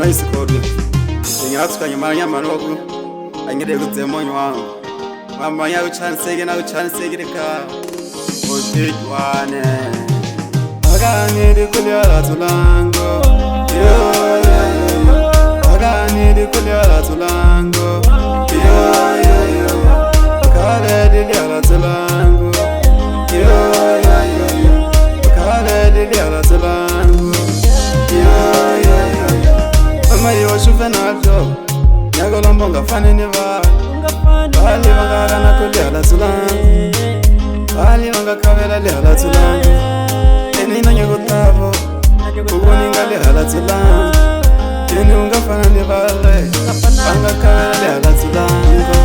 Mwana isikodi Ingatsukanye maranya noku Angire kuzemonyo wangu Mama ya uchansege na uchansegereka Otijwane Aganiri kuliala tulango Aganiri kuliala tulango Kale diliala tulango Kale diliala tulango Mama yo shuvenaljo Nyago lombonga fane niva Bali wangara na kuliala tulango Bali wanga kavela liala tulango Eni na nyago tavo Kugoni nga liala tulango Eni unga fana nivale Wanga kavela liala tulango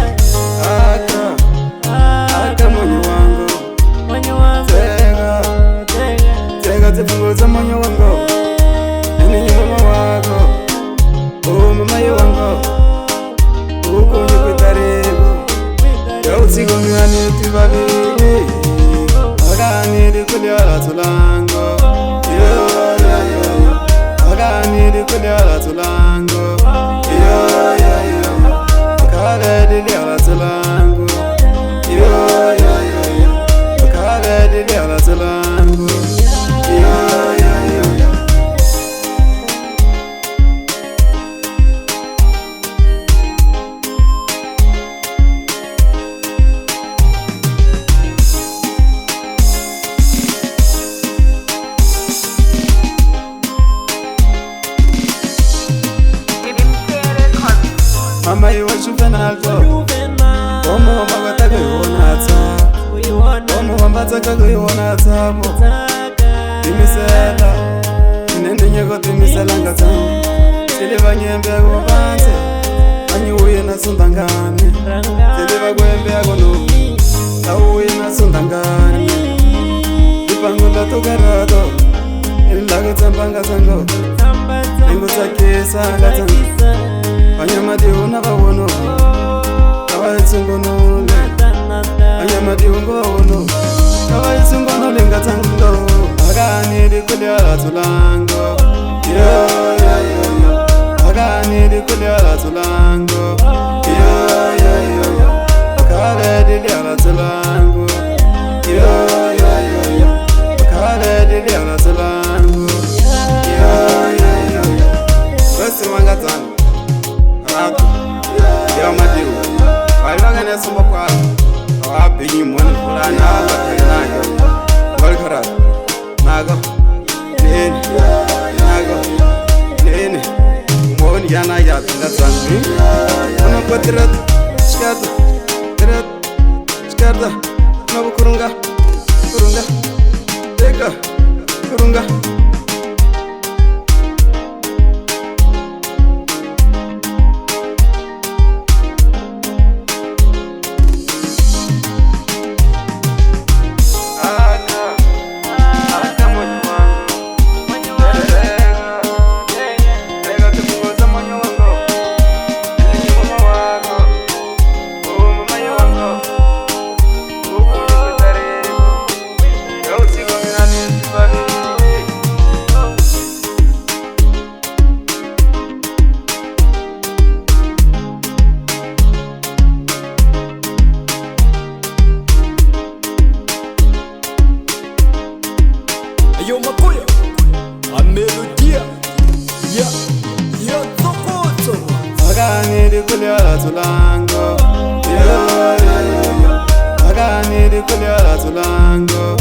Aka monyo wango Tega tipunguza monyo wango Eni nyuma wako mama yo wango Uko nyukutaribu Ya usiku miwani utibabili Aganiri kuliala tulango Aganiri kuliala tulango Kale diliala tulango Kale diliala tulango Mama you want juvenalgo Omo wambata kuyonata Omo wambata kuyonata Timisela Inende nyego timisela ngatamu Siliva nyembe kubanze Anyuye na sundangane Siliva kwembe agono Nauye na sundangane Ipangula tukarado Ilago tambanga zango Ingo takisa ngatango Anyamadi unabawono Kawaitsungonole Anyamadi ungowono Kawaitsungonole ngatango Aganiri kuliala tulango Aganiri kuliala tulango Kale diliala tulango Kale diliala tulango Wesi wangatango Yo madiu Waiwaga nesumba kwa Wabinyi mwani fulani Nago Walkara Nago Nini Nago Nini Mwani yana ya tinga zangi Kuna kwa tirat Shkata Tirat Shkata Nabu kurunga Kurunga Teka Kurunga Yo makoya a melodia ya tokoto Aganiri kuliala tulango Aganiri kuliala tulango